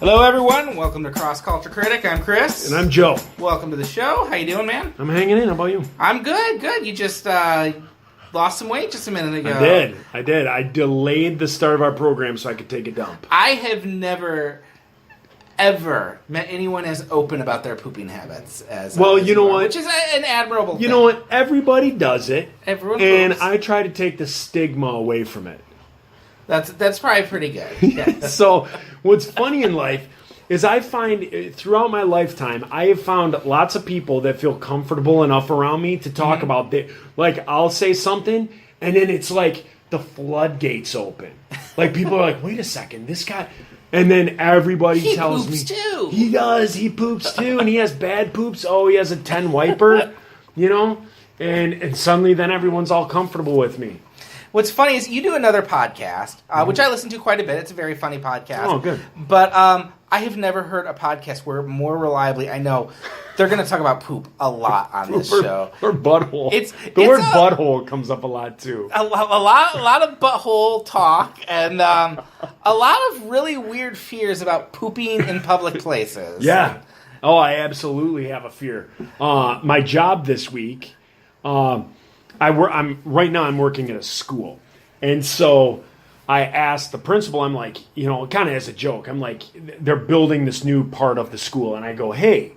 Hello, everyone. Welcome to Cross Culture Critic. I'm Chris. And I'm Joe. Welcome to the show. How you doing, man? I'm hanging in. How about you? I'm good. Good. You just lost some weight just a minute ago. I did. I delayed the start of our program so I could take a dump. I have never, ever met anyone as open about their pooping habits as well. As you know what? Which is an admirable thing. You know what? Everybody does it. Everyone and poops. I try to take the stigma away from it. That's probably pretty good. Yeah. So what's funny in life is I find throughout my lifetime, I have found lots of people that feel comfortable enough around me to talk about it. Like, I'll say something, and then it's like the floodgates open. Like, people are like, wait a second, this guy... And then everybody tells me... He poops too. He does. He poops too, and he has bad poops. Oh, he has a 10 wiper, you know? And suddenly then everyone's all comfortable with me. What's funny is you do another podcast, which I listen to quite a bit. It's a very funny podcast. Oh, good. But I have never heard a podcast where more reliably, I know they're going to talk about poop a lot on this show. Or butthole. The word butthole comes up a lot, too. A lot of butthole talk and a lot of really weird fears about pooping in public places. Yeah. Oh, I absolutely have a fear. My job this week... right now I'm working at a school. And so I asked the principal, I'm like, you know, kind of as a joke, I'm like, they're building this new part of the school. And I go, hey,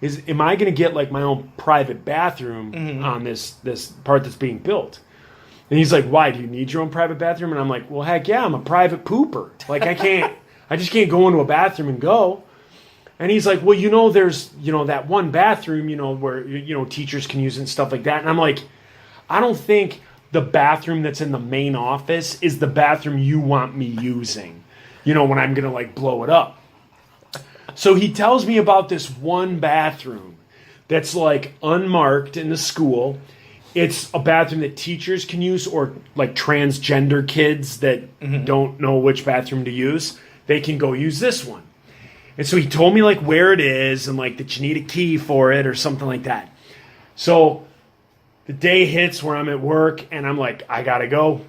am I going to get like my own private bathroom on this part that's being built? And he's like, why? Do you need your own private bathroom? And I'm like, well, heck yeah, I'm a private pooper. Like I just can't go into a bathroom and go. And he's like, well, you know, there's, you know, that one bathroom, you know, where, you know, teachers can use it and stuff like that. And I'm like, I don't think the bathroom that's in the main office is the bathroom you want me using, you know, when I'm going to, like, blow it up. So he tells me about this one bathroom that's, like, unmarked in the school. It's a bathroom that teachers can use, or, like, transgender kids that don't know which bathroom to use. They can go use this one. And so he told me, like, where it is and, like, that you need a key for it or something like that. So... the day hits where I'm at work, and I'm like, I gotta go.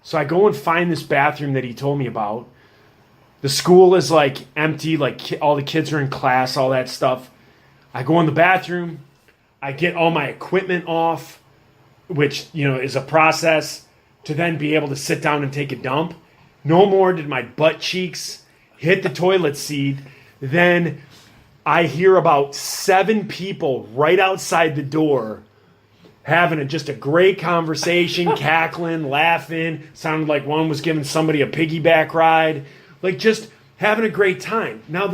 So I go and find this bathroom that he told me about. The school is, like, empty, like, all the kids are in class, all that stuff. I go in the bathroom. I get all my equipment off, which, you know, is a process to then be able to sit down and take a dump. No more did my butt cheeks hit the toilet seat. Then... I hear about 7 people right outside the door having just a great conversation, cackling, laughing. Sounded like one was giving somebody a piggyback ride. Like, just having a great time. Now,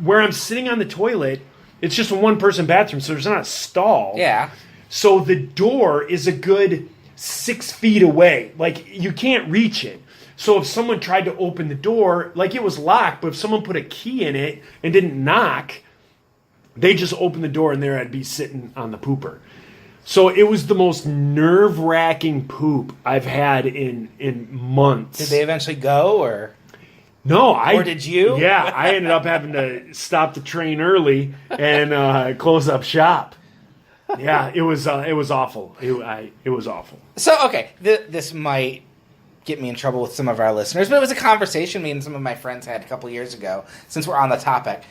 where I'm sitting on the toilet, it's just a one-person bathroom, so there's not a stall. Yeah. So the door is a good 6 feet away. Like, you can't reach it. So if someone tried to open the door, like, it was locked, but if someone put a key in it and didn't knock, they just opened the door and there I'd be sitting on the pooper. So it was the most nerve-wracking poop I've had in months. Did they eventually go, or? No, or did you? Yeah, I ended up having to stop the train early and close up shop. Yeah, it was awful. It was awful. So, okay, this might get me in trouble with some of our listeners, but it was a conversation me and some of my friends had a couple years ago, since we're on the topic.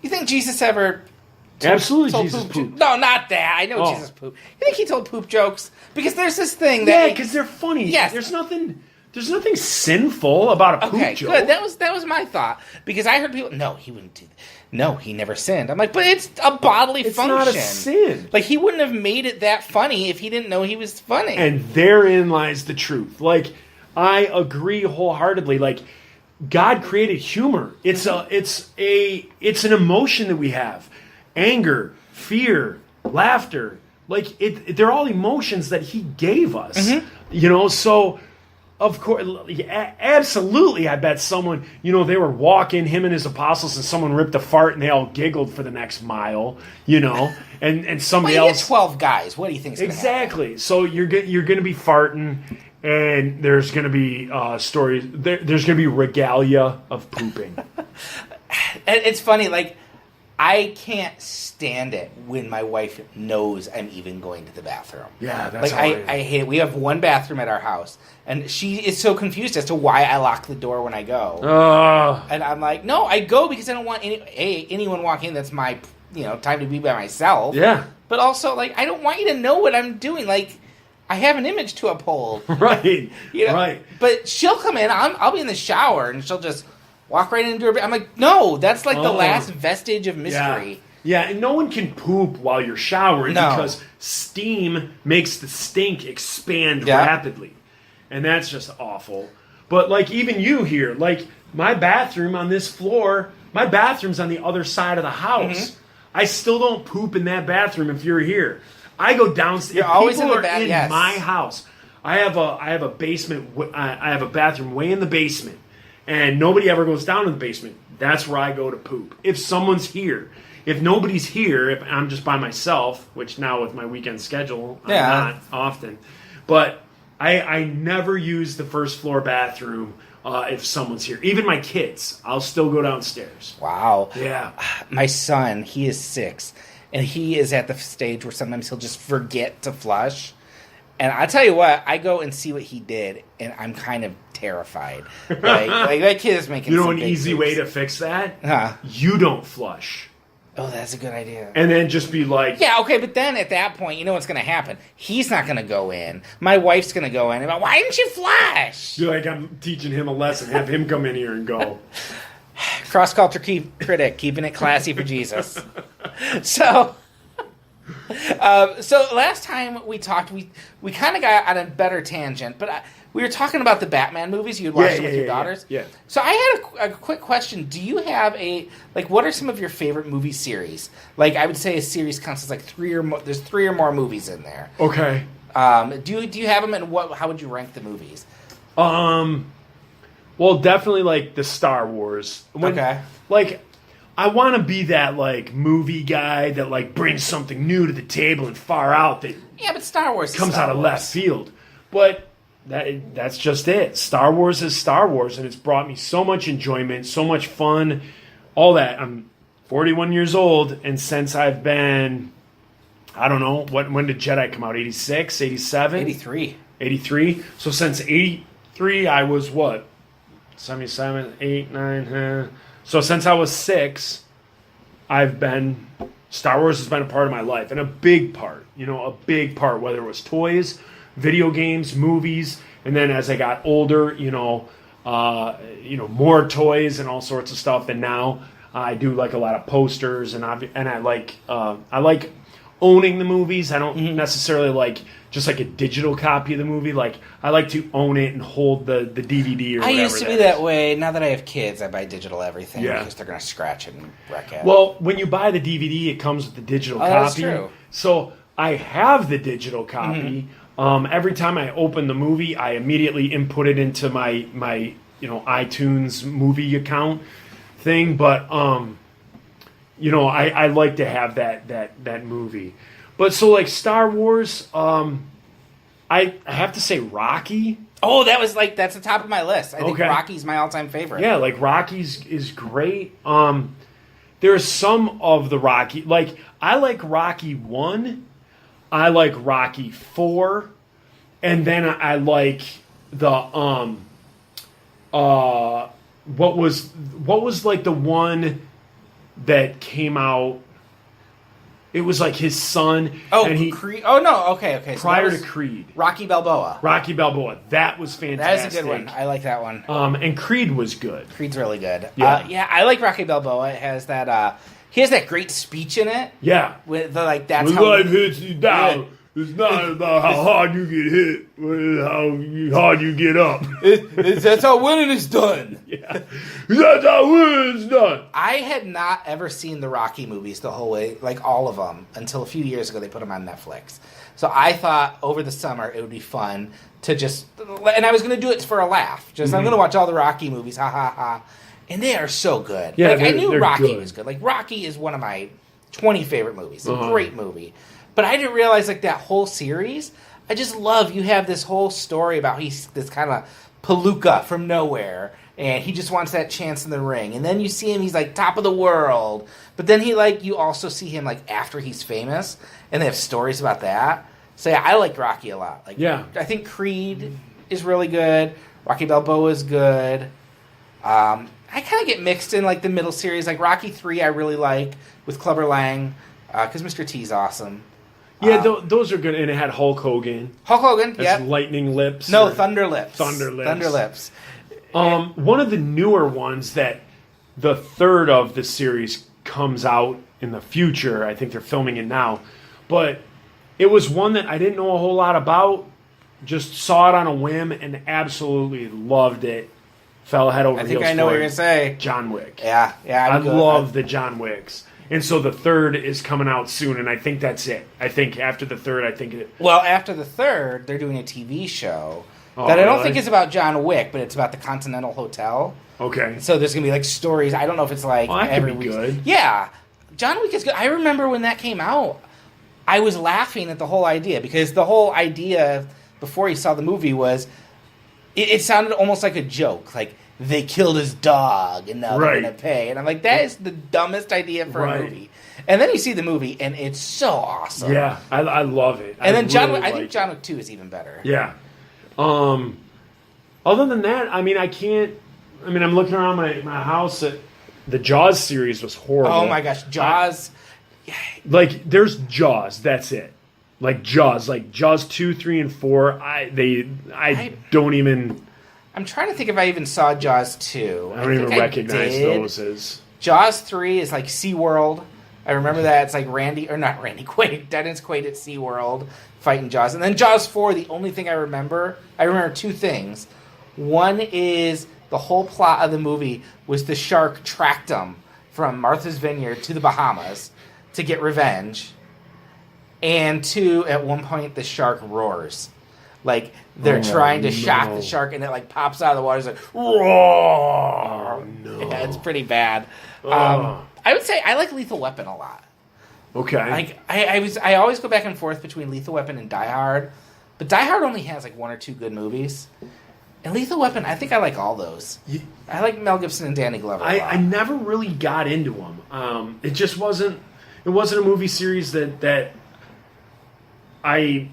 You think Jesus ever absolutely told Jesus pooped? No, not that. I know Jesus pooped. You think he told poop jokes? Because there's this thing that... Yeah, because they're funny. Yes. There's nothing sinful about a poop joke. Good. That was my thought. Because I heard people... No, he wouldn't do that. No, he never sinned. I'm like, but it's a bodily function. It's not a sin. Like, he wouldn't have made it that funny if he didn't know he was funny. And therein lies the truth. Like, I agree wholeheartedly. Like, God created humor. It's an emotion that we have. Anger, fear, laughter. Like, they're all emotions that he gave us. You know, so... Of course, absolutely, I bet someone, you know, they were walking, him and his apostles, and someone ripped a fart, and they all giggled for the next mile, you know, and somebody well, else... 12 guys, what do you think is going to happen? Exactly. So you're going to be farting, and there's going to be stories, there's going to be regalia of pooping. And it's funny, like, I can't stand it when my wife knows I'm even going to the bathroom. Yeah, that's like I hate it. We have one bathroom at our house, and she is so confused as to why I lock the door when I go. And I'm like, no, I go because I don't want anyone walking in. That's my time to be by myself. Yeah. But also, like, I don't want you to know what I'm doing. Like, I have an image to uphold. Right. Right. But she'll come in. I'll be in the shower, and she'll just walk right into her bed. I'm like, no, that's like the last vestige of mystery. Yeah, and no one can poop while you're showering because steam makes the stink expand rapidly. And that's just awful. But, like, even you here, like, my bathroom on this floor, my bathroom's on the other side of the house. Mm-hmm. I still don't poop in that bathroom if you're here. I go downstairs. You're always in the bathroom. In my house. I have a basement. I have a bathroom way in the basement. And nobody ever goes down to the basement. That's where I go to poop. If someone's here. If nobody's here, if I'm just by myself, which now with my weekend schedule, I'm not often. But I never use the first floor bathroom if someone's here. Even my kids, I'll still go downstairs. Wow. Yeah. My son, he is 6, and he is at the stage where sometimes he'll just forget to flush. And I tell you what, I go and see what he did, and I'm kind of terrified. Like that kid is making. You know, an easy way to fix that? Huh? You don't flush. Oh, that's a good idea. And then just be like... Yeah, okay, but then at that point, you know what's going to happen. He's not going to go in. My wife's going to go in. And why didn't you flush? You're like, I'm teaching him a lesson. Have him come in here and go. Cross-culture critic, keeping it classy for Jesus. So last time we talked, we kind of got on a better tangent, but we were talking about the Batman movies. You had watched them with your daughters. Yeah. So I had a quick question. Do you have what are some of your favorite movie series? Like, I would say a series consists like 3 or more. There's 3 or more movies in there. Okay. Do you have them, and how would you rank the movies? Well, definitely like the Star Wars. Okay. Like, I want to be that like movie guy that like brings something new to the table and far out that. Yeah, but Star Wars comes out of left field, but. That's just it. Star Wars is Star Wars, and it's brought me so much enjoyment, so much fun, all that. I'm 41 years old, and since I've been, I don't know, when did Jedi come out? 86, 87? 83. 83. So since 83, I was what? 77, 8, 9, So since I was 6, Star Wars has been a part of my life, and a big part, whether it was toys, video games, movies, and then as I got older, more toys and all sorts of stuff. And now I do like a lot of posters, and I like owning the movies. I don't necessarily like just like a digital copy of the movie. Like I like to own it and hold the DVD or whatever. I used to be that way. Now that I have kids, I buy digital everything because they're going to scratch it and wreck it. Well, when you buy the DVD, it comes with the digital copy. That's true. So I have the digital copy. Mm-hmm. Every time I open the movie, I immediately input it into my iTunes movie account thing. But I like to have that movie. But so like Star Wars, I have to say Rocky. Oh, that's the top of my list. I think Rocky's my all-time favorite. Yeah, like Rocky's is great. There's some of the Rocky, like I like Rocky 1. I like Rocky 4, and then I like the what was like the one that came out. It was like his son. Oh, and Creed. Oh no, okay. Prior to Creed, Rocky Balboa. That was fantastic. That is a good one. I like that one. And Creed was good. Creed's really good. Yeah, I like Rocky Balboa. It has that. He has that great speech in it. Yeah. With that's when how life hits you down. Yeah. It's not about how hard you get hit, but how hard you get up. That's how winning is done. Yeah. That's how winning is done. I had not ever seen the Rocky movies the whole way, like all of them, until a few years ago they put them on Netflix. So I thought over the summer it would be fun to just, and I was going to do it for a laugh. Just I'm going to watch all the Rocky movies, ha ha ha. And they are so good. Yeah, I knew Rocky was good. Like Rocky is one of my 20 favorite movies. It's a great movie. But I didn't realize like that whole series. I just love you have this whole story about he's this kind of palooka from nowhere, and he just wants that chance in the ring. And then you see him, he's like top of the world. But then you also see him like after he's famous, and they have stories about that. So yeah, I like Rocky a lot. Like, Yeah. I think Creed is really good. Rocky Balboa is good. I kind of get mixed in like the middle series. Like Rocky 3 I really like with Clubber Lang, because Mr. T's awesome. Yeah, those are good. And it had Hulk Hogan. Hulk Hogan, yeah. Lightning Lips. No, Thunder Lips. Thunder Lips. Thunder Lips. One of the newer ones that the third of the series comes out in the future. I think they're filming it now. But it was one that I didn't know a whole lot about. Just saw it on a whim and absolutely loved it. Fell head over heels. I think I know what you're going to say. John Wick. Yeah. I love the John Wicks. And so the third is coming out soon, and I think that's it. I think after the third, Well, after the third, they're doing a TV show Oh, that I don't really? think is about John Wick, but it's about the Continental Hotel. Okay. So there's going to be like stories. I don't know if it's like Well, that every could be week. good. Yeah. John Wick is good. I remember when that came out, I was laughing at the whole idea, because the whole idea before you saw the movie was it sounded almost like a joke. Like, they killed his dog and now they're going to pay. And I'm like, that is the dumbest idea for a movie. And then you see the movie and it's so awesome. Yeah, I love it. And then John really Wick, I like think John Wick 2 is even better. Yeah. Other than that, I mean, I'm looking around my house at the Jaws series was horrible. Oh my gosh, Jaws. Like, there's Jaws, that's it. Like Jaws 2, 3, and 4. I don't even. I'm trying to think if I even saw Jaws 2. I don't even think recognize did. those as. Jaws 3 is like SeaWorld. I remember that. It's like not Randy Quaid, Dennis Quaid at SeaWorld fighting Jaws. And then Jaws 4, the only thing I remember two things. One is the whole plot of the movie was the shark tracked him from Martha's Vineyard to the Bahamas to get revenge. And two, at one point the shark roars. Like, they're trying to shock the shark, and it like pops out of the water. It's like, roar! Oh, no. Yeah, it's pretty bad. I would say I like Lethal Weapon a lot. Okay. Like, I always go back and forth between Lethal Weapon and Die Hard, but Die Hard only has like one or two good movies. And Lethal Weapon, I think I like all those. I like Mel Gibson and Danny Glover a lot. I never really got into them. It just wasn't. It wasn't a movie series that I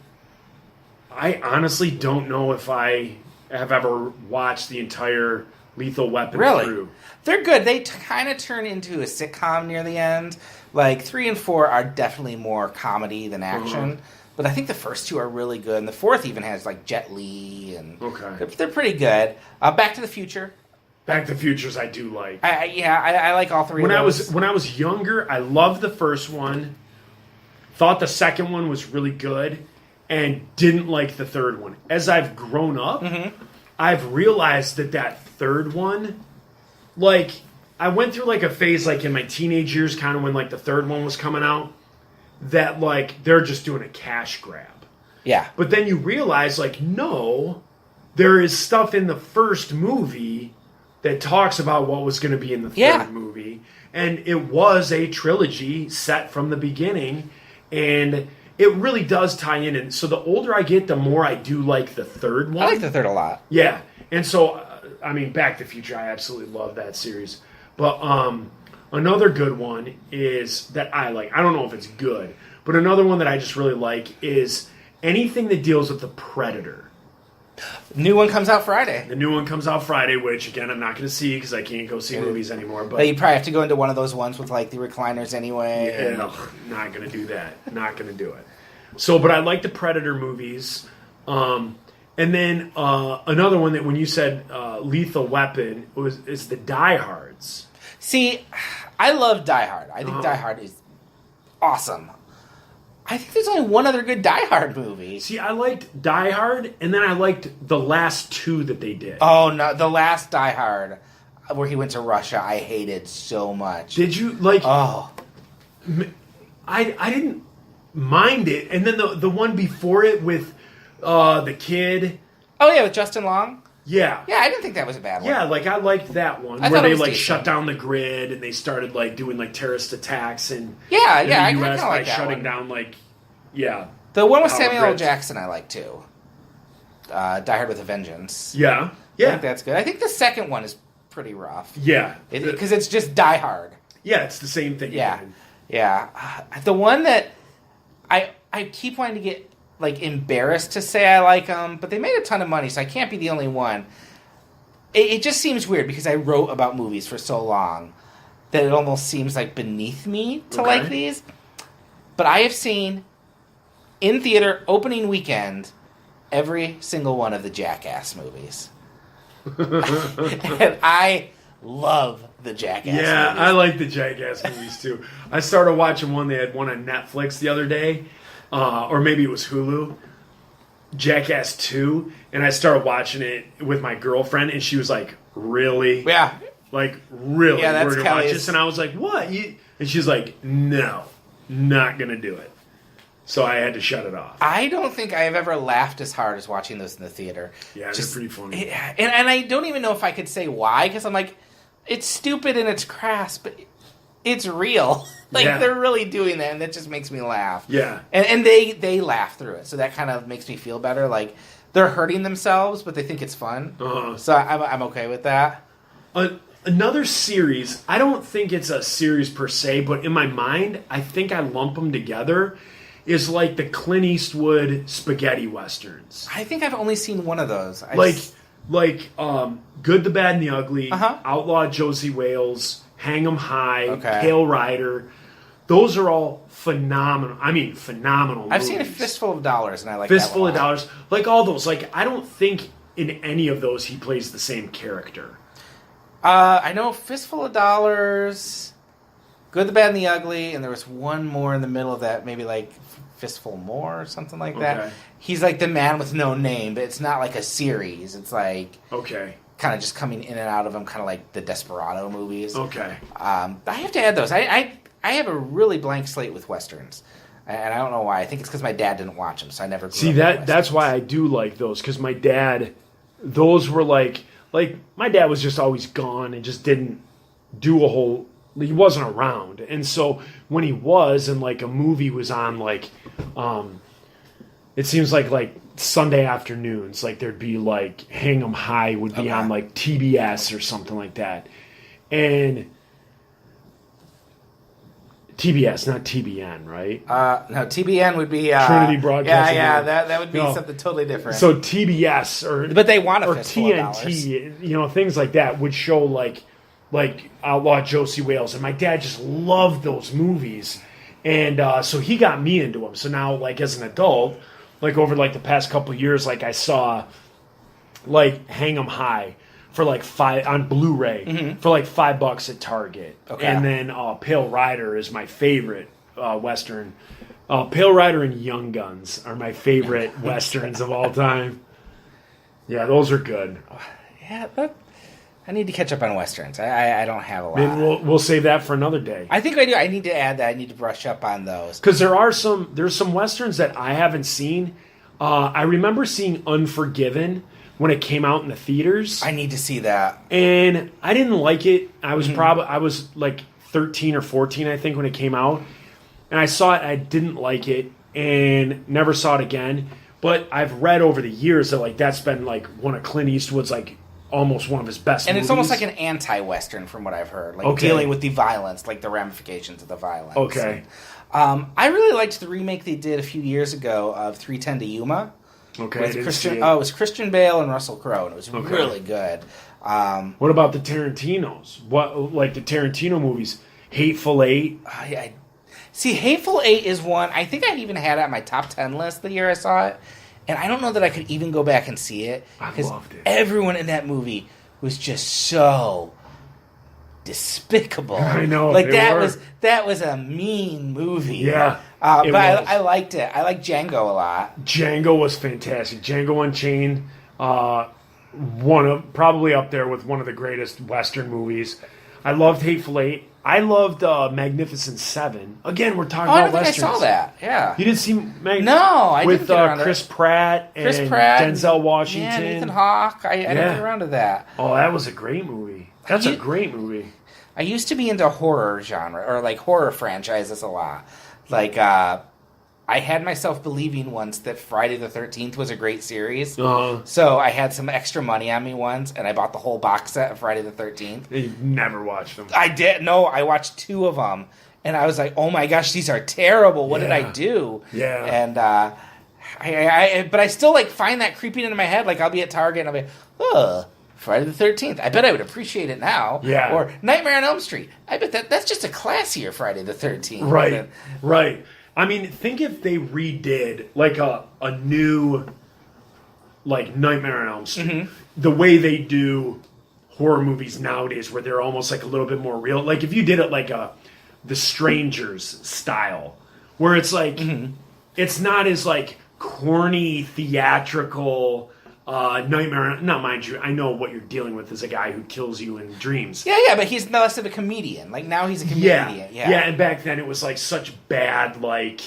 honestly don't know if I have ever watched the entire Lethal Weapon through. They're good. They kind of turn into a sitcom near the end. Like 3 and 4 are definitely more comedy than action. But I think the first two are really good. And the fourth even has like Jet Li. And they're pretty good. Back to the Future. Back to the Futures I do like. I like all three of those. When I was younger, I loved the first one. Thought the second one was really good. And didn't like the third one. As I've grown up, I've realized that third one, like, I went through like a phase like in my teenage years, kind of when like the third one was coming out, that like they're just doing a cash grab. Yeah. But then you realize like, no, there is stuff in the first movie that talks about what was going to be in the third movie. And it was a trilogy set from the beginning. And it really does tie in. And so the older I get, the more I do like the third one. I like the third a lot. Yeah. And so, Back to the Future, I absolutely love that series. But another good one is that I like. I don't know if it's good, but another one that I just really like is anything that deals with the Predator. The new one comes out Friday. The new one comes out Friday, which, again, I'm not going to see because I can't go see movies anymore. But you probably have to go into one of those ones with, like, the recliners anyway. Yeah, not going to do that. Not going to do it. So, but I like the Predator movies. And then another one that when you said Lethal Weapon is the Die Hards. See, I love Die Hard. I think Die Hard is awesome. I think there's only one other good Die Hard movie. See, I liked Die Hard, and then I liked the last two that they did. Oh, no, the last Die Hard, where he went to Russia, I hated so much. Did you, like... Oh. I didn't mind it, and then the one before it with the kid... Oh, yeah, with Justin Long? Yeah. Yeah, I didn't think that was a bad one. Yeah, like, I liked that one, where they, like, shut down the grid, and they started, like, doing, like, terrorist attacks in the US I kind of by like that shutting one. down, like, yeah. The one with Power Samuel L. grids. Jackson I like, too. Die Hard with a Vengeance. Yeah. I think that's good. I think the second one is pretty rough. Yeah. Because it's just Die Hard. Yeah, it's the same thing. Yeah. Again. Yeah. The one that I keep wanting to get like embarrassed to say I like them, but they made a ton of money, so I can't be the only one. It just seems weird because I wrote about movies for so long that it almost seems like beneath me to like these. But I have seen in theater opening weekend every single one of the Jackass movies. And I love the Jackass movies. Yeah, I like the Jackass movies too. I started watching one, they had one on Netflix the other day, or maybe it was Hulu, Jackass 2, and I started watching it with my girlfriend, and she was like, really? Yeah. Like, really? Yeah, that's we're going to watch Kelly's. this? And I was like, what? And she's like, no, not going to do it. So I had to shut it off. I don't think I have ever laughed as hard as watching those in the theater. Yeah, they're pretty funny. And I don't even know if I could say why, because I'm like, it's stupid and it's crass, but it's real. They're really doing that, and that just makes me laugh. Yeah. And they laugh through it, so that kind of makes me feel better. Like, they're hurting themselves, but they think it's fun. Uh-huh. So I'm okay with that. Another series, I don't think it's a series per se, but in my mind, I think I lump them together, is like the Clint Eastwood spaghetti westerns. I think I've only seen one of those. Like Good, the Bad, and the Ugly, Uh-huh. Outlaw Josie Wales, Hang 'em High, Okay. Pale Rider. Those are all phenomenal. I mean, phenomenal I've movies. seen A Fistful of Dollars, and I like Fistful that of Dollars. Like all those. Like, I don't think in any of those he plays the same character. I know Fistful of Dollars, Good, the Bad, and the Ugly, and there was one more in the middle of that, maybe like Fistful More or something like that. Okay. He's like the man with no name, but it's not like a series. It's like kind of just coming in and out of them, kind of like the Desperado movies. Okay. I have to add those. I have a really blank slate with westerns, and I don't know why. I think it's because my dad didn't watch them, so I never grew See, up with that's why I do like those, because my dad, those were like my dad was just always gone and just didn't do a whole, he wasn't around. And so when he was, and like a movie was on, like, it seems like Sunday afternoons, like there'd be like Hang 'em High would be on like TBS or something like that. And TBS, not TBN, right? No, TBN would be Trinity Broadcasting. Yeah, that would be something totally different. So TBS but they want a or Fistful of Dollars. TNT, things like that would show like Outlaw Josie Wales, and my dad just loved those movies, and so he got me into them. So now, like as an adult, like over like the past couple of years, like I saw like Hang 'em High for like $5 on Blu-ray for like $5 at Target. Okay. And then Pale Rider is my favorite Western. Pale Rider and Young Guns are my favorite Westerns of all time. Yeah, those are good. Yeah, but I need to catch up on Westerns. I don't have a lot. Maybe we'll save that for another day. I think I do. I need to add that. I need to brush up on those. Because there's some Westerns that I haven't seen. I remember seeing Unforgiven when it came out in the theaters. I need to see that. And I didn't like it. I was I was like 13 or 14, I think, when it came out. And I saw it, I didn't like it, and never saw it again. But I've read over the years that like that's been like one of Clint Eastwood's like almost one of his best and movies. It's almost like an anti-Western from what I've heard. Like dealing with the violence, like the ramifications of the violence. Okay. And, I really liked the remake they did a few years ago of 3:10 to Yuma. Okay. With Christian, it was Christian Bale and Russell Crowe, and it was really good. What about the Tarantinos? What, like the Tarantino movies? Hateful Eight. See, Hateful Eight is one. I think I even had it on my top 10 list the year I saw it, and I don't know that I could even go back and see it. I loved it. Everyone in that movie was just so despicable. I know. Like that was a mean movie. Yeah. But I liked it. I like Django a lot. Django was fantastic. Django Unchained, probably up there with one of the greatest Western movies. I loved Hateful Eight. I loved Magnificent Seven. Again, we're talking about Westerns. I don't think I saw that. Yeah. You didn't see No, I didn't get around to Chris Pratt and Denzel Washington. Yeah, Ethan Hawke. I didn't get around to that. Oh, that was a great movie. That's a great movie. I used to be into horror genre, or like horror franchises a lot. Like, I had myself believing once that Friday the 13th was a great series. Uh-huh. So I had some extra money on me once, and I bought the whole box set of Friday the 13th. You never watched them. I did. No, I watched 2 of them, and I was like, "Oh my gosh, these are terrible! What did I do?" Yeah. And but I still like find that creeping into my head. Like I'll be at Target and I'll be, "Oh, Friday the 13th. I bet I would appreciate it now." Yeah. Or Nightmare on Elm Street. I bet that's just a classier Friday the 13th. Right. Right. I mean, think if they redid like a new like Nightmare on Elm Street, the way they do horror movies nowadays, where they're almost like a little bit more real. Like if you did it like The Strangers style, where it's like it's not as like corny theatrical Nightmare. Now, mind you, I know what you're dealing with is a guy who kills you in dreams. Yeah, but he's less of a comedian. Like now he's a comedian. Yeah, and back then it was like such bad like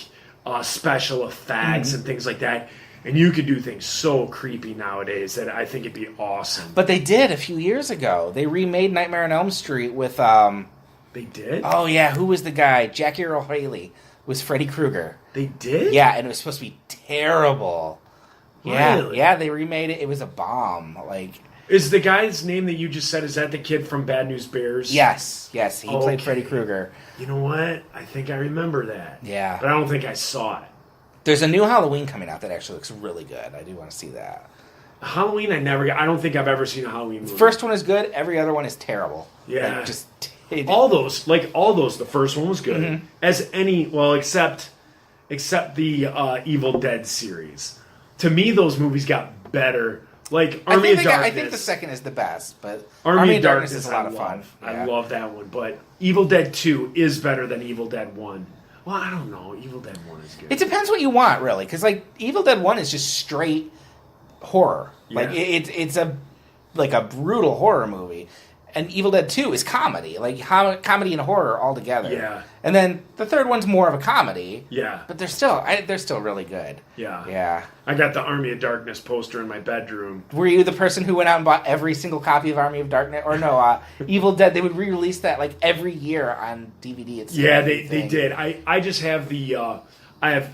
special effects and things like that. And you could do things so creepy nowadays that I think it'd be awesome. But they did a few years ago. They remade Nightmare on Elm Street with They did? oh yeah, who was the guy? Jackie Earle Haley was Freddy Krueger. They did? Yeah, and it was supposed to be terrible. Yeah, Really? yeah, they remade it. It was a bomb. Like, Is the guy's name that you just said, is that the kid from Bad News Bears? yes, he played Okay. Freddy Krueger. You know what? I think I remember that. Yeah. But I don't think I saw it. There's a new Halloween coming out that actually looks really good. I do want to see that. Halloween, I don't think I've ever seen a Halloween movie. First one is good. Every other one is terrible. Yeah. Like, just all those, the first one was good. As any, well, except the Evil Dead series. To me, those movies got better. Like Army of Darkness. I think the second is the best, but Army of Darkness is a lot of fun. I love that one, but Evil Dead 2 is better than Evil Dead 1. Well, I don't know. Evil Dead 1 is good. It depends what you want, really, because like Evil Dead 1 is just straight horror. Like it's a brutal horror movie. And Evil Dead 2 is comedy, like comedy and horror all together. Yeah. And then the third one's more of a comedy. Yeah. But they're still really good. Yeah. Yeah. I got the Army of Darkness poster in my bedroom. Were you the person who went out and bought every single copy of Army of Darkness? Or no, Evil Dead, they would re-release that like every year on DVD. Yeah, they did. I just have I have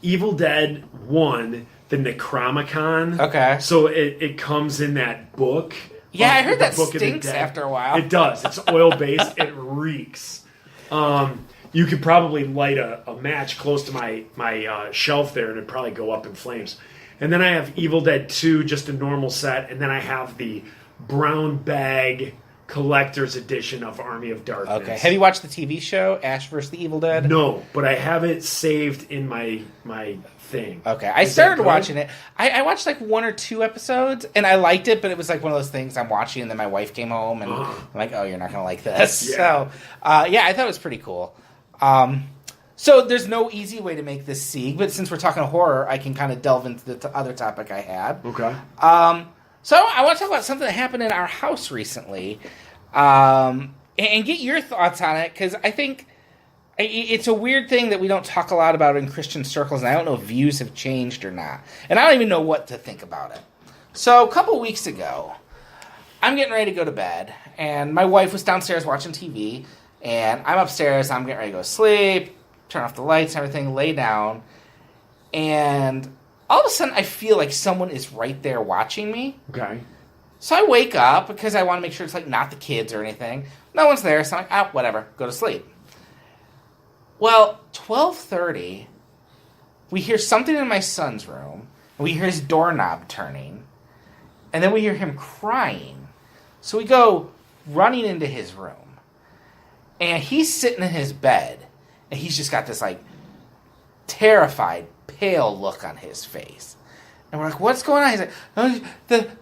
Evil Dead 1, the Necronomicon. Okay. So it comes in that book. Yeah, I heard that Book of the stinks Dead. after a while. It does. It's oil-based. It reeks. You could probably light a match close to my shelf there, and it'd probably go up in flames. And then I have Evil Dead 2, just a normal set, and then I have the brown bag collector's edition of Army of Darkness. Okay. Have you watched the TV show, Ash vs. the Evil Dead? No, but I have it saved in my thing. Okay. I started watching it. I watched like 1 or 2 episodes, and I liked it, but it was like one of those things I'm watching, and then my wife came home, and I'm like, oh, you're not going to like this. Yeah. So, I thought it was pretty cool. So there's no easy way to make this Sieg, but since we're talking horror, I can kind of delve into the other topic I had. Okay. So I want to talk about something that happened in our house recently, and get your thoughts on it, because I think it's a weird thing that we don't talk a lot about in Christian circles, and I don't know if views have changed or not. And I don't even know what to think about it. So a couple weeks ago, I'm getting ready to go to bed, and my wife was downstairs watching TV, and I'm upstairs, I'm getting ready to go to sleep, turn off the lights and everything, lay down, and all of a sudden I feel like someone is right there watching me. Okay. So I wake up because I want to make sure it's like not the kids or anything. No one's there, so I'm like, whatever, go to sleep. Well, 12:30, we hear something in my son's room, and we hear his doorknob turning, and then we hear him crying. So we go running into his room, and he's sitting in his bed, and he's just got this like terrified, pale look on his face. And we're like, what's going on? He's like, oh,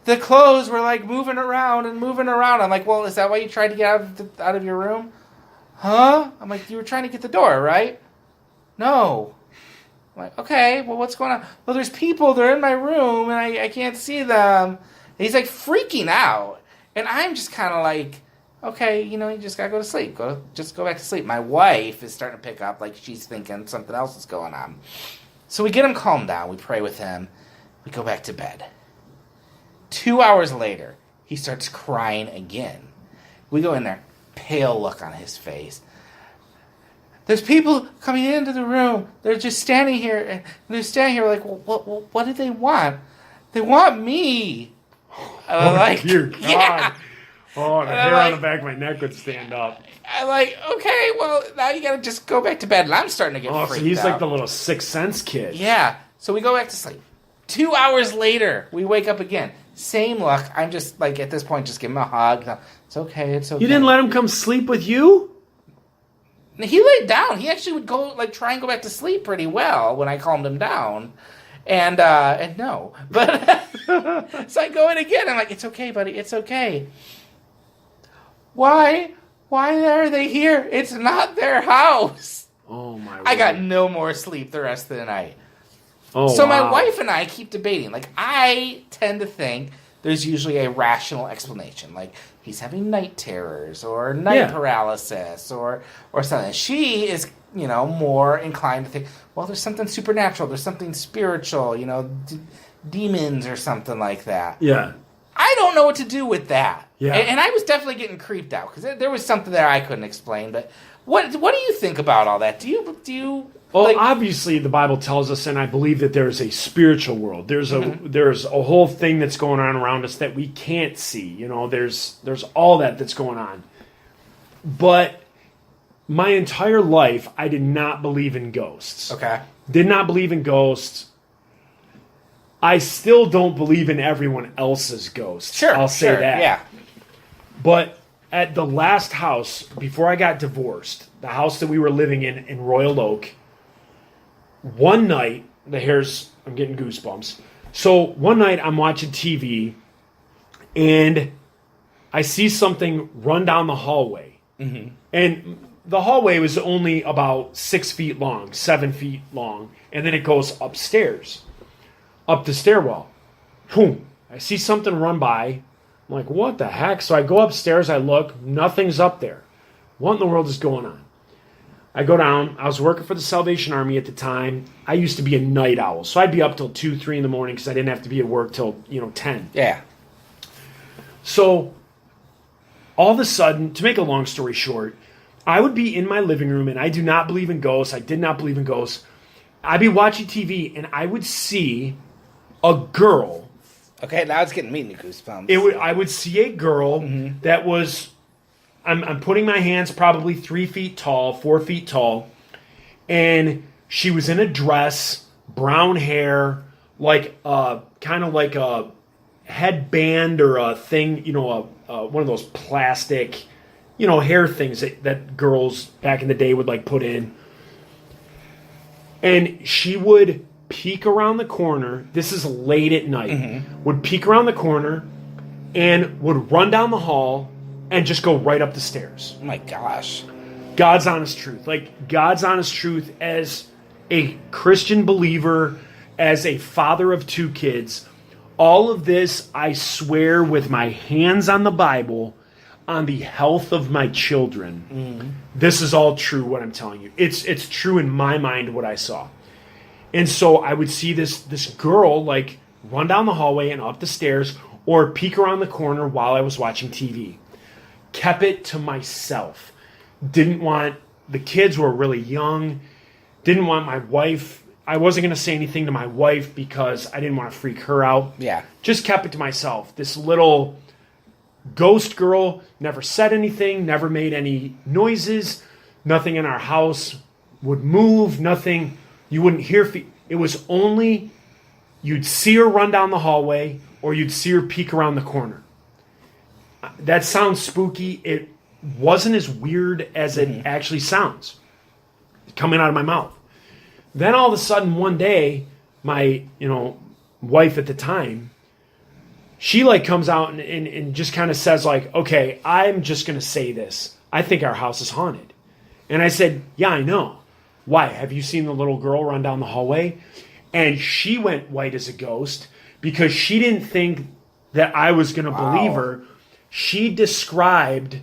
the clothes were like moving around and moving around. I'm like, well, is that why you tried to get out of your room? Huh? I'm like, you were trying to get the door, right? No. I'm like, okay, well, what's going on? Well, there's people, they're in my room, and I can't see them. And he's like freaking out. And I'm just kind of like, okay, you just got to go to sleep. Just go back to sleep. My wife is starting to pick up, like she's thinking something else is going on. So we get him calmed down. We pray with him. We go back to bed. 2 hours later, he starts crying again. We go in there, pale look on his face. there's people coming into the room. They're just standing here, and they're standing here like, well, what do they want? They want me. Dear God. Yeah. Oh, the hair on the back of my neck would stand up. I'm like, okay, well, now you gotta just go back to bed. And I'm starting to get freaked out. So he's like the little Sixth Sense kid. Yeah. So we go back to sleep. 2 hours later, we wake up again. Same luck. I'm just, like, at this point, just give him a hug. It's okay, it's okay. You didn't let him come sleep with you? He laid down. He actually would go, like, try and go back to sleep pretty well when I calmed him down. And no. But, so I go in again. I'm like, it's okay, buddy. It's okay. Why are they here? It's not their house. Oh, my word. I got no more sleep the rest of the night. Oh, so wow. my wife and I keep debating. Like, I tend to think there's usually a rational explanation. Like, he's having night terrors or night paralysis or something. She is, more inclined to think, well, there's something supernatural. There's something spiritual, demons or something like that. Yeah. I don't know what to do with that. Yeah. And I was definitely getting creeped out because there was something there I couldn't explain. But what do you think about all that? Do you? Well, obviously, the Bible tells us, and I believe that there's a spiritual world. There's a whole thing that's going on around us that we can't see. There's all that's going on. But my entire life, I did not believe in ghosts. Okay. Did not believe in ghosts. I still don't believe in everyone else's ghosts. Sure, I'll say that. Yeah. But at the last house, before I got divorced, the house that we were living in Royal Oak, one night, I'm getting goosebumps. So one night I'm watching TV and I see something run down the hallway. Mm-hmm. And the hallway was only about 6 feet long, 7 feet long. And then it goes upstairs, up the stairwell. Boom. I see something run by. I'm like, what the heck? So I go upstairs, I look, nothing's up there. What in the world is going on? I go down. I was working for the Salvation Army at the time. I used to be a night owl, so I'd be up till 2, 3 in the morning because I didn't have to be at work till 10. Yeah. So all of a sudden, to make a long story short, I would be in my living room, and I do not believe in ghosts. I did not believe in ghosts. I'd be watching TV, and I would see a girl. Okay, now it's getting me into goosebumps. I would see a girl that was. I'm putting my hands probably 3 feet tall, 4 feet tall, and she was in a dress, brown hair, like kind of like a headband or a thing, one of those plastic, hair things that girls back in the day would like put in. And she would peek around the corner. This is late at night. Would peek around the corner and would run down the hall and just go right up the stairs. Oh my gosh. God's honest truth. Like, God's honest truth as a Christian believer, as a father of 2 kids. All of this, I swear with my hands on the Bible, on the health of my children. This is all true, what I'm telling you. It's true in my mind, what I saw. And so I would see this girl, like, run down the hallway and up the stairs, or peek around the corner while I was watching TV. Kept it to myself. Didn't want, the kids were really young. Didn't want my wife, I wasn't going to say anything to my wife because I didn't want to freak her out. Yeah. Just kept it to myself. This little ghost girl never said anything, never made any noises. Nothing in our house would move, nothing. You wouldn't hear, it was only, you'd see her run down the hallway or you'd see her peek around the corner. That sounds spooky. It wasn't as weird as it actually sounds coming out of my mouth. Then all of a sudden one day, my wife at the time, she like comes out and just kind of says like, okay, I'm just going to say this. I think our house is haunted. And I said, yeah, I know. Why? Have you seen the little girl run down the hallway? And she went white as a ghost because she didn't think that I was going to believe her. She described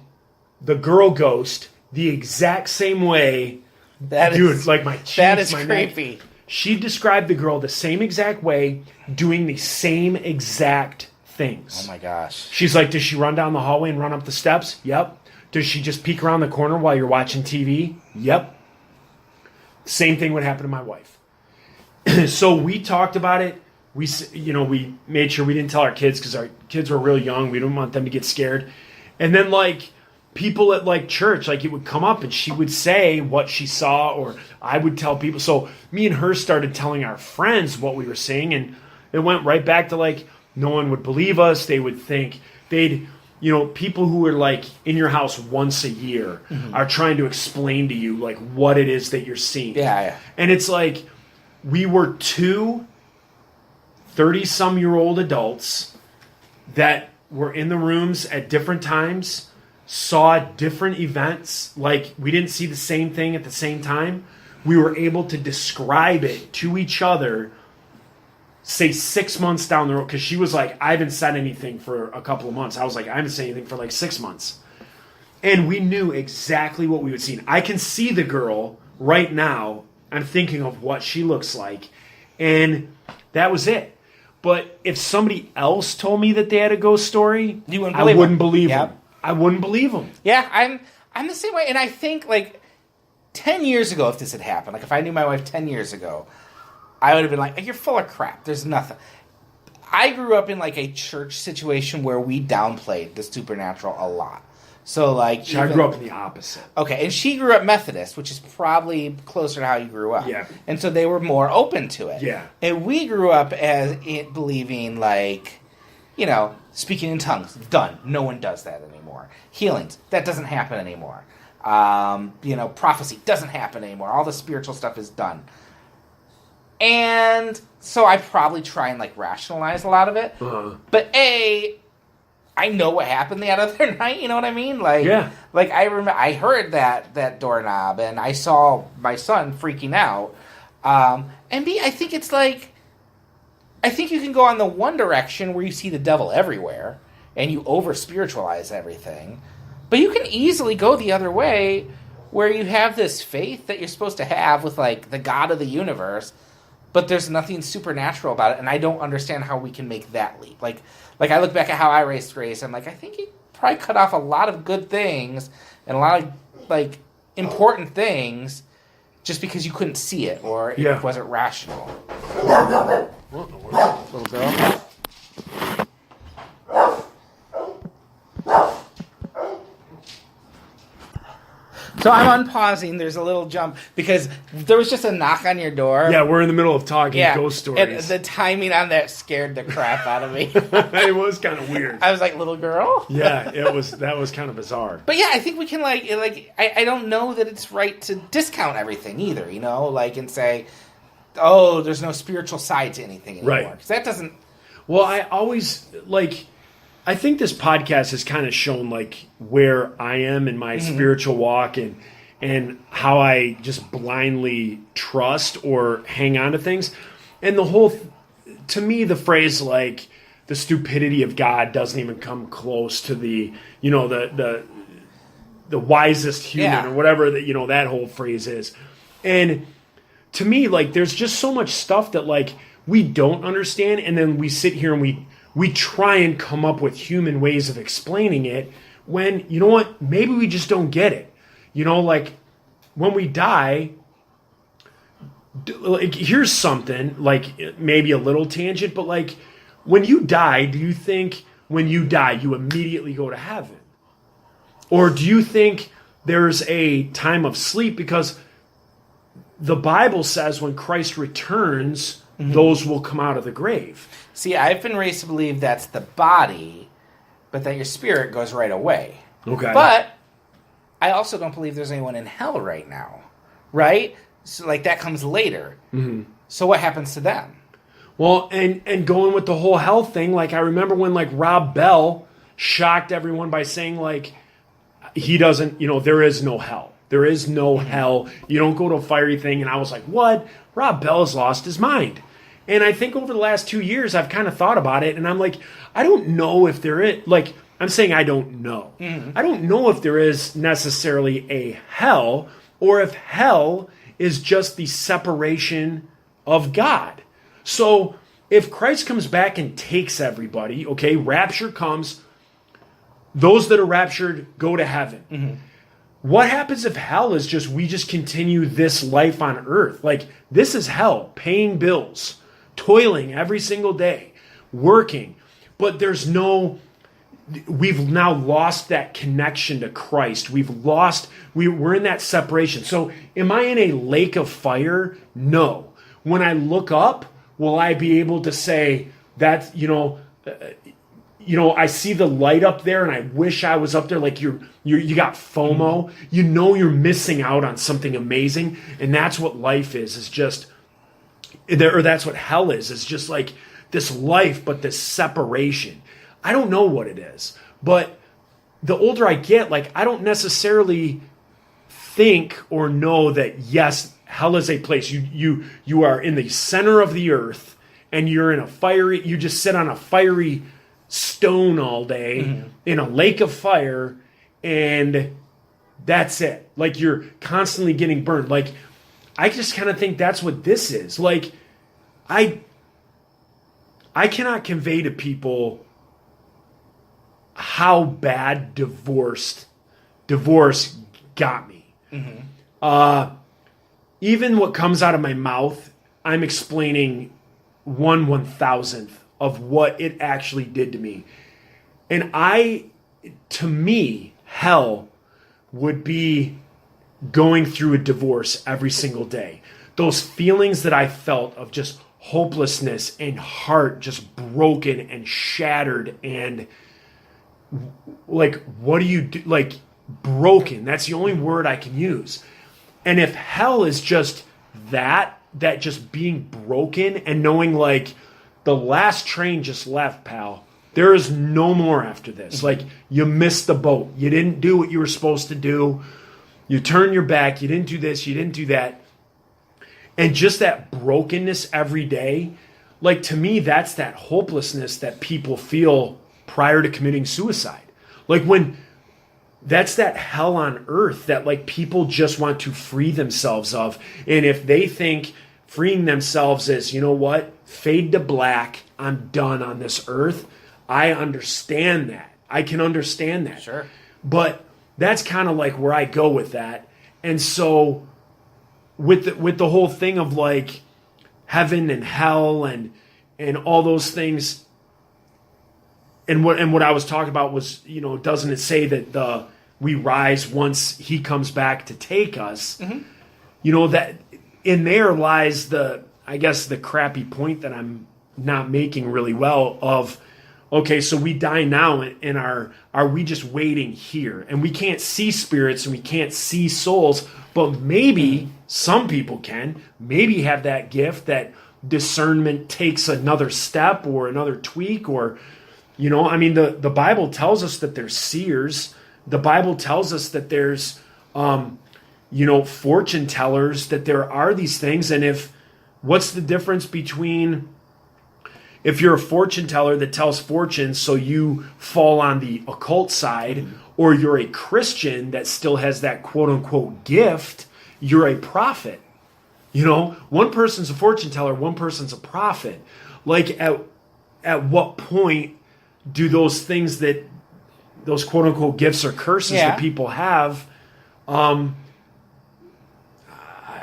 the girl ghost the exact same way. Like my cheeks, that is my creepy. neck. She described the girl the same exact way, doing the same exact things. Oh my gosh. She's like, does she run down the hallway and run up the steps? Yep. Does she just peek around the corner while you're watching TV? Yep. Same thing would happen to my wife. So we talked about it. We made sure we didn't tell our kids because our kids were real young. We didn't want them to get scared. And then like people at like church, like it would come up and she would say what she saw, or I would tell people. So me and her started telling our friends what we were seeing, and it went right back to like no one would believe us. They would think people who are like in your house once a year are trying to explain to you like what it is that you're seeing. Yeah. And it's like we were two 30-some-year-old adults that were in the rooms at different times, saw different events. Like we didn't see the same thing at the same time. We were able to describe it to each other, say 6 months down the road, because she was like, I haven't said anything for a couple of months. I was like, I haven't said anything for like 6 months. And we knew exactly what we would see. I can see the girl right now. I'm thinking of what she looks like. And that was it. But if somebody else told me that they had a ghost story, I wouldn't believe them. I wouldn't believe them. Yeah, I'm the same way. And I think like 10 years ago, if this had happened, like if I knew my wife 10 years ago, I would have been like, you're full of crap. There's nothing. I grew up in like a church situation where we downplayed the supernatural a lot. So like I grew up in the opposite. Okay, and she grew up Methodist, which is probably closer to how you grew up. Yeah. And so they were more open to it. Yeah. And we grew up as believing like, speaking in tongues, done. No one does that anymore. Healings, that doesn't happen anymore. Prophecy doesn't happen anymore. All the spiritual stuff is done. And so I probably try and like rationalize a lot of it. Uh-huh. But I know what happened the other night, you know what I mean? Like, yeah. Like I remember, I heard that doorknob, and I saw my son freaking out. And B, I think it's like, I think you can go on the one direction where you see the devil everywhere, and you over spiritualize everything, but you can easily go the other way, where you have this faith that you're supposed to have with like the God of the universe, but there's nothing supernatural about it, and I don't understand how we can make that leap. Like I look back at how I raised Grace, I'm like, I think he probably cut off a lot of good things and a lot of like important things just because you couldn't see it or it wasn't rational. Little girl. So I'm unpausing. There's a little jump because there was just a knock on your door. Yeah, we're in the middle of talking ghost stories. And the timing on that scared the crap out of me. It was kind of weird. I was like, little girl? Yeah, that was kind of bizarre. But yeah, I think we can I don't know that it's right to discount everything either, and say, oh, there's no spiritual side to anything anymore. Right. Because that doesn't... Well, I think this podcast has kind of shown like where I am in my spiritual walk and how I just blindly trust or hang on to things. And to me, the phrase like the stupidity of God doesn't even come close to the wisest human or whatever that whole phrase is. And to me, like there's just so much stuff that like we don't understand, and then we sit here and we try and come up with human ways of explaining it when, you know what, maybe we just don't get it. Like when we die, like here's something, like maybe a little tangent, but like when you die, do you think when you die you immediately go to heaven? Or do you think there's a time of sleep? Because the Bible says when Christ returns, those will come out of the grave. See, I've been raised to believe that's the body, but that your spirit goes right away. Okay. But I also don't believe there's anyone in hell right now, right? So, like, that comes later. Mm-hmm. So what happens to them? Well, and going with the whole hell thing, like, I remember when, like, Rob Bell shocked everyone by saying, like, he doesn't, there is no hell. There is no hell. You don't go to a fiery thing. And I was like, what? Rob Bell has lost his mind. And I think over the last 2 years, I've kind of thought about it. And I'm like, I don't know if there is, like, I'm saying I don't know. Mm-hmm. I don't know if there is necessarily a hell or if hell is just the separation of God. So if Christ comes back and takes everybody, okay, rapture comes, those that are raptured go to heaven. Mm-hmm. what happens if hell is just we just continue this life on earth? Like, this is hell, paying bills, toiling every single day, working, but we've now lost that connection to Christ. We're in that separation. So am I in a lake of fire? No. When I look up, will I be able to say that, I see the light up there and I wish I was up there? Like you got FOMO. You know you're missing out on something amazing. And that's what life is just, or that's what hell is. It's just like this life, but this separation. I don't know what it is. But the older I get, like, I don't necessarily think or know that, yes, hell is a place. You are in the center of the earth and you just sit on a fiery stone all day in a lake of fire, and that's it. Like, you're constantly getting burned. Like, I just kind of think that's what this is. Like, I cannot convey to people how bad divorce got me. Even what comes out of my mouth, I'm explaining 1/1000th of what it actually did to me. And to me, hell would be going through a divorce every single day. Those feelings that I felt of just hopelessness and heart just broken and shattered, and like, what do you do? Like, broken. That's the only word I can use. And if hell is just that just being broken and knowing, like, the last train just left, pal. There is no more after this. Like, you missed the boat. You didn't do what you were supposed to do. You turned your back. You didn't do this. You didn't do that. And just that brokenness every day, like, to me, that's that hopelessness that people feel prior to committing suicide. Like, that's that hell on earth that, like, people just want to free themselves of. And if they think freeing themselves is, you know what, fade to black, I'm done on this earth, I understand that. I can understand that. Sure. But that's kind of like where I go with that. And so with the whole thing of, like, heaven and hell and all those things, and what I was talking about was, doesn't it say that we rise once he comes back to take us? That in there lies the crappy point that I'm not making really well of, okay, so we die now, and are we just waiting here? And we can't see spirits and we can't see souls, but maybe some people can, maybe have that gift, that discernment takes another step or another tweak, or, the Bible tells us that there's seers. The Bible tells us that there's, fortune tellers, that there are these things. And what's the difference between if you're a fortune teller that tells fortunes, so you fall on the occult side, or you're a Christian that still has that quote unquote gift, you're a prophet. One person's a fortune teller, one person's a prophet. Like, at what point do those things those quote unquote gifts or curses that people have,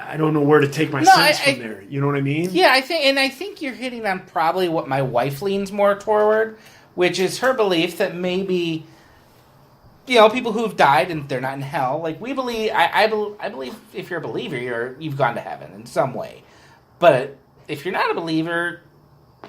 I don't know where to take my sense from there. You know what I mean? Yeah, I think you're hitting on probably what my wife leans more toward, which is her belief that maybe, people who've died and they're not in hell, like we believe. I believe if you're a believer, you've gone to heaven in some way. But if you're not a believer,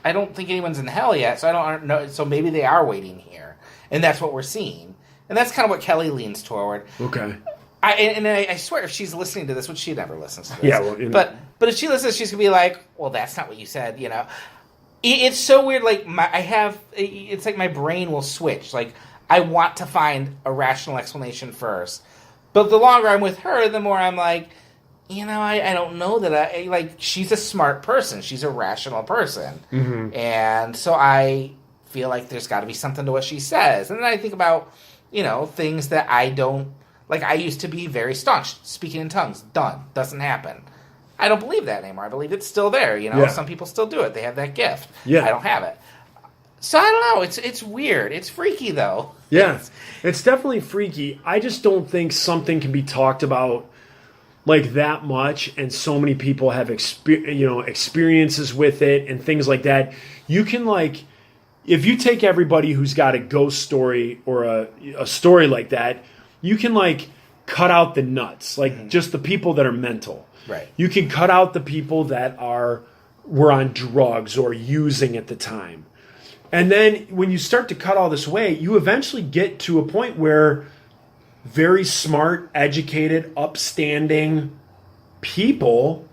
I don't think anyone's in hell yet. So I don't know. So maybe they are waiting here, and that's what we're seeing. And that's kind of what Kelly leans toward. Okay. I swear, if she's listening to this, which she never listens to this. Yeah, well, but if she listens, she's gonna be like, "Well, that's not what you said." It's so weird. Like it's like my brain will switch. Like, I want to find a rational explanation first, but the longer I'm with her, the more I'm like, I don't know that she's a smart person. She's a rational person, and so I feel like there's got to be something to what she says. And then I think about things that I don't. Like, I used to be very staunch. Speaking in tongues, done. Doesn't happen. I don't believe that anymore. I believe it's still there. Yeah. Some people still do it. They have that gift. Yeah. I don't have it. So I don't know. It's weird. It's freaky though. Yeah, it's definitely freaky. I just don't think something can be talked about like that much, and so many people have experiences with it and things like that. You can like, if you take everybody who's got a ghost story or a story like that, you can like cut out the nuts, like just the people that are mental. Right. You can cut out the people that were on drugs or using at the time. And then when you start to cut all this away, you eventually get to a point where very smart, educated, upstanding people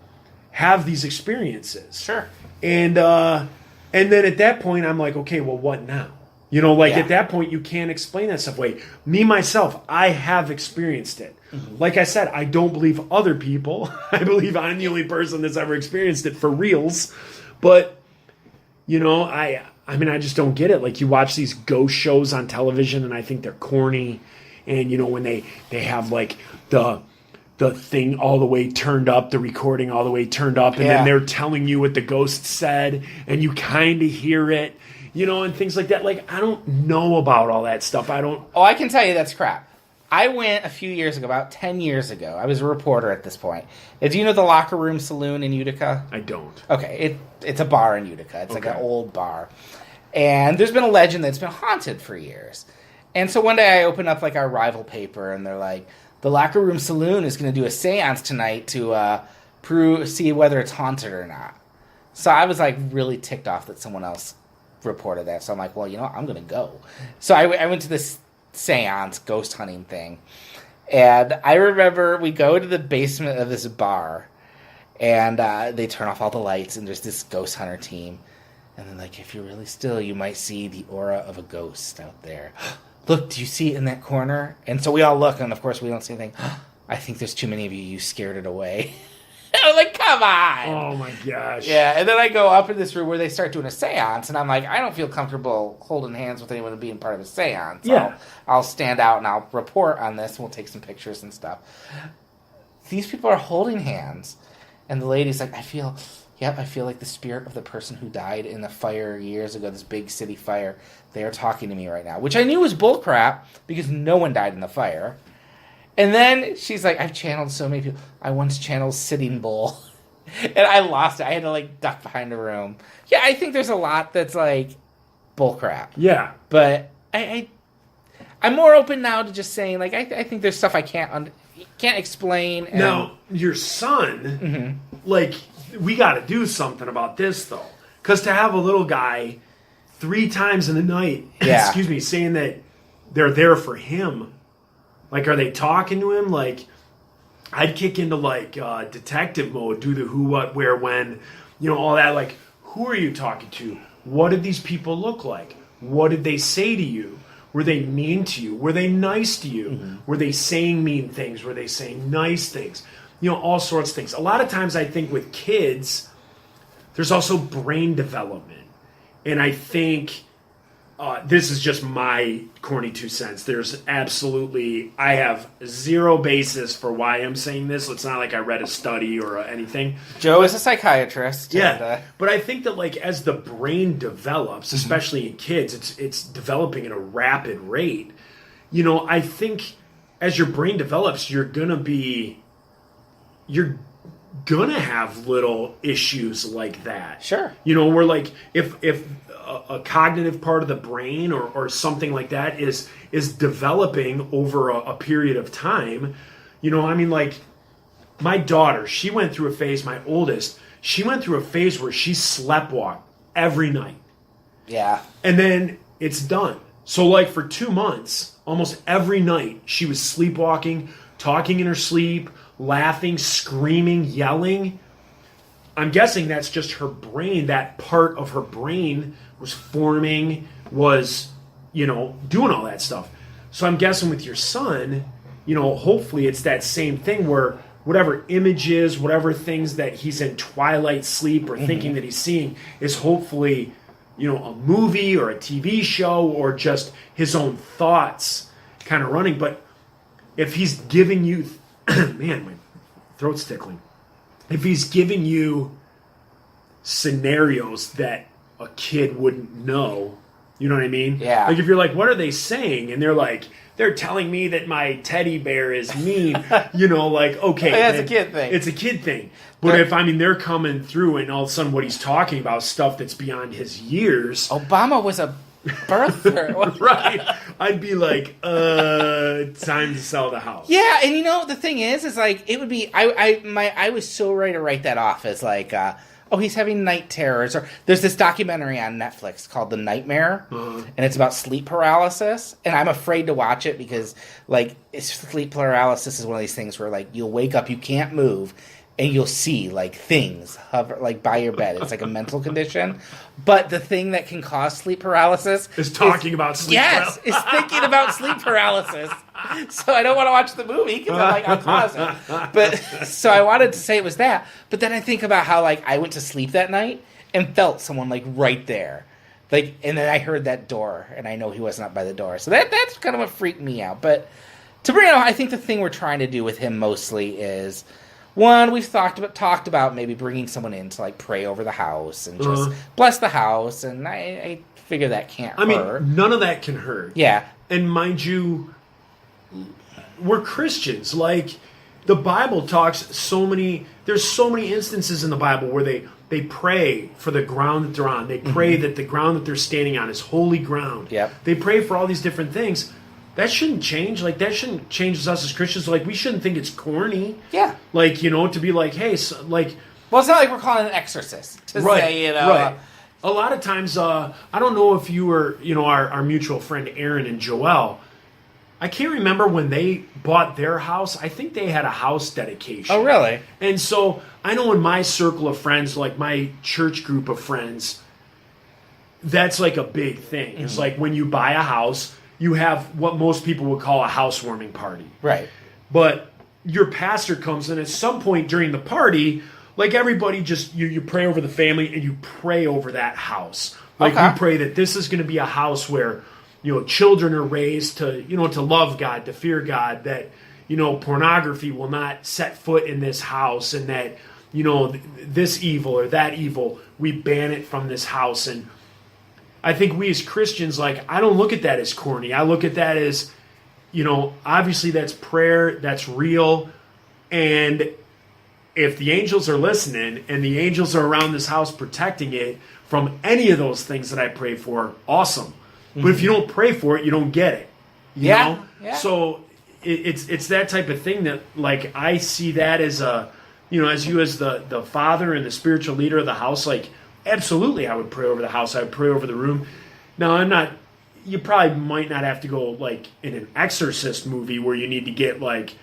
have these experiences. Sure. And then at that point, I'm like, okay, well, what now? At that point, you can't explain that stuff away. Me, myself, I have experienced it. Mm-hmm. Like I said, I don't believe other people. I believe I'm the only person that's ever experienced it for reals. But, I just don't get it. Like, you watch these ghost shows on television, and I think they're corny. And, when they have, like, the thing all the way turned up, the recording all the way turned up, and then they're telling you what the ghost said, and you kind of hear it, and things like that. Like, I don't know about all that stuff. Oh, I can tell you that's crap. I went a few years ago, about 10 years ago. I was a reporter at this point. Do you know the Locker Room Saloon in Utica? I don't. Okay, it's a bar in Utica. It's like an old bar. And there's been a legend that's been haunted for years. And so one day I open up like our rival paper, and they're like, the Locker Room Saloon is going to do a seance tonight to see whether it's haunted or not. So I was like really ticked off that someone else reported that. So I'm like, well, I'm going to go. So I went to this seance, ghost hunting thing. And I remember we go to the basement of this bar, and they turn off all the lights, and there's this ghost hunter team. And then, like, if you're really still, you might see the aura of a ghost out there. Look, do you see it in that corner? And so we all look, and of course we don't see anything. I think there's too many of you. You scared it away. I was like, come on. Oh, my gosh. Yeah, and then I go up in this room where they start doing a seance, and I'm like, I don't feel comfortable holding hands with anyone and being part of a seance. Yeah. I'll stand out, and I'll report on this, and we'll take some pictures and stuff. These people are holding hands, and the lady's like, I feel like the spirit of the person who died in the fire years ago, this big city fire. They are talking to me right now, which I knew was bullcrap because no one died in the fire. And then she's like, I've channeled so many people. I once channeled Sitting Bull, and I lost it. I had to like duck behind a room. Yeah, I think there's a lot that's like bullcrap. Yeah, but I'm more open now to just saying like I think there's stuff I can't explain. And... Now your son, like. We got to do something about this, though. Because to have a little guy 3 times in the night, saying that they're there for him. Like, are they talking to him? Like, I'd kick into, like, detective mode, do the who, what, where, when, all that. Like, who are you talking to? What did these people look like? What did they say to you? Were they mean to you? Were they nice to you? Mm-hmm. Were they saying mean things? Were they saying nice things? All sorts of things. A lot of times I think with kids, there's also brain development. And I think this is just my corny 2 cents. I have zero basis for why I'm saying this. It's not like I read a study or anything. Joe is a psychiatrist. Yeah. But I think that like as the brain develops, especially in kids, it's developing at a rapid rate. I think as your brain develops, you're going to have little issues like that. Sure. Where like if a cognitive part of the brain or something like that is developing over a period of time, like my daughter, she went through a phase, my oldest, she went through a phase where she sleptwalked every night. Yeah. And then it's done. So like for 2 months, almost every night she was sleepwalking, talking in her sleep, laughing, screaming, yelling. I'm guessing that's just her brain. That part of her brain was forming, was, doing all that stuff. So I'm guessing with your son, hopefully it's that same thing where whatever images, whatever things that he's in twilight sleep or thinking that he's seeing is hopefully, a movie or a TV show or just his own thoughts kind of running. But if he's giving you... Man, my throat's tickling. If he's giving you scenarios that a kid wouldn't know, You know what I mean? Yeah. Like if you're like, what are they saying? And they're like, they're telling me that my teddy bear is mean. Like, okay. That's a kid thing. It's a kid thing. But if, they're coming through and all of a sudden what he's talking about is stuff that's beyond his years. Obama was a birther. Right. I'd be like, time to sell the house. Yeah, and the thing is like, it would be, I was so ready to write that off as like, he's having night terrors. Or there's this documentary on Netflix called The Nightmare, and it's about sleep paralysis. And I'm afraid to watch it because, like, sleep paralysis is one of these things where, like, you'll wake up, you can't move, and you'll see, like, things hover, like, by your bed. It's like a mental condition. But the thing that can cause sleep paralysis is talking about sleep paralysis. Yes, is thinking about sleep paralysis. So I don't want to watch the movie because I'm like, I'll cause it. But so I wanted to say it was that. But then I think about how, like, I went to sleep that night and felt someone, like, right there. Like, and then I heard that door, and I know he wasn't up by the door. So that's kind of what freaked me out. But to bring it on, I think the thing we're trying to do with him mostly is, one, we've talked about maybe bringing someone in to, like, pray over the house and just bless the house, and I figure that can't hurt. None of that can hurt. Yeah. And mind you, we're Christians. Like, the Bible talks there's so many instances in the Bible where they pray for the ground that they're on. They pray that the ground that they're standing on is holy ground. Yep. They pray for all these different things. That shouldn't change. Like, that shouldn't change us as Christians. Like, we shouldn't think it's corny. Yeah. Like, to be like, hey, like... Well, it's not like we're calling an exorcist to say, Right. A lot of times, I don't know if you were, our mutual friend Aaron and Joelle, I can't remember when they bought their house. I think they had a house dedication. Oh, really? And so, I know in my circle of friends, like my church group of friends, that's like a big thing. It's like when you buy a house, you have what most people would call a housewarming party. Right. But your pastor comes in at some point during the party, like everybody just, you pray over the family and you pray over that house. Like you pray that this is going to be a house where, children are raised to, to love God, to fear God, that, pornography will not set foot in this house, and that, this evil or that evil, we ban it from this house. And I think we as Christians, like, I don't look at that as corny. I look at that as, obviously that's prayer, that's real. And if the angels are listening and the angels are around this house protecting it from any of those things that I pray for, awesome. But if you don't pray for it, you don't get it. You know? Yeah. So it's that type of thing that, like, I see that as a, as you as the father and the spiritual leader of the house, like, absolutely, I would pray over the house. I would pray over the room. Now, you probably might not have to go, like, in an exorcist movie where you need to get, like,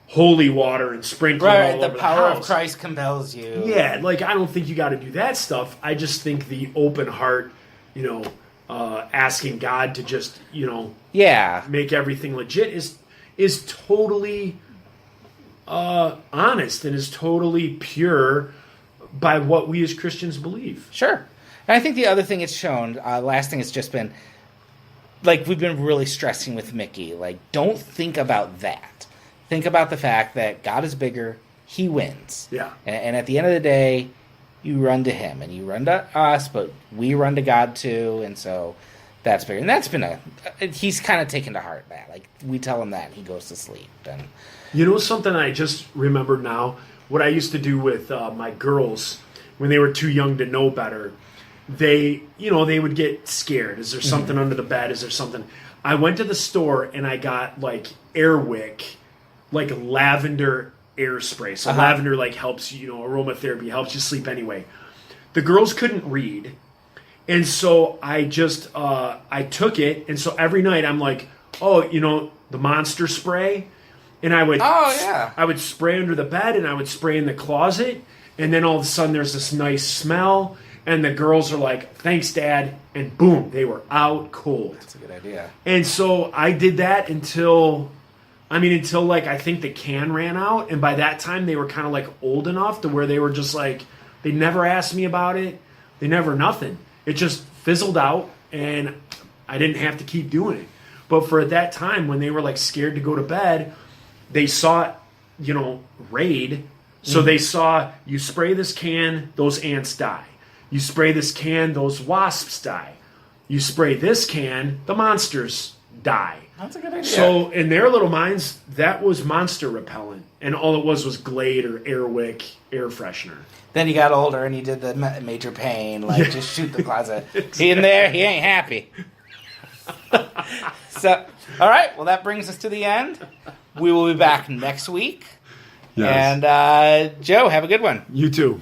holy water and sprinkle all over the house. Right, the power of Christ compels you. Yeah, like, I don't think you got to do that stuff. I just think the open heart, asking God to just, make everything legit is totally honest and is totally pure by what we as Christians believe. Sure. And I think the other thing it's shown, last thing it's just been, like, we've been really stressing with Mickey, like, don't think about that. Think about the fact that God is bigger, he wins. Yeah. And at the end of the day, you run to him, and you run to us, but we run to God too, and so that's bigger. And that's been he's kind of taken to heart that. Like, we tell him that, and he goes to sleep. And something I just remembered now, what I used to do with my girls when they were too young to know better, they would get scared. Is there something under the bed? Is there something? I went to the store and I got, like, Airwick, like lavender air spray. So lavender, like, helps, aromatherapy, helps you sleep anyway. The girls couldn't read. And so I just, I took it. And so every night I'm like, the monster spray. And I would spray under the bed, and I would spray in the closet, and then all of a sudden there's this nice smell, and the girls are like, thanks, Dad, and boom, they were out cold. That's a good idea. And so I did that until like, I think the can ran out, and by that time they were kind of like old enough to where they were just like, they never asked me about it, nothing. It just fizzled out, and I didn't have to keep doing it. But for at that time, when they were, like, scared to go to bed, they saw, Raid. So they saw, you spray this can, those ants die. You spray this can, those wasps die. you spray this can, the monsters die. That's a good idea. So in their little minds, that was monster repellent, and all it was Glade or Airwick air freshener. Then he got older and he did the Major Payne, like just shoot the closet. He in there, he ain't happy. So, all right, well that brings us to the end. We will be back next week. Yes. And Joe, have a good one. You too.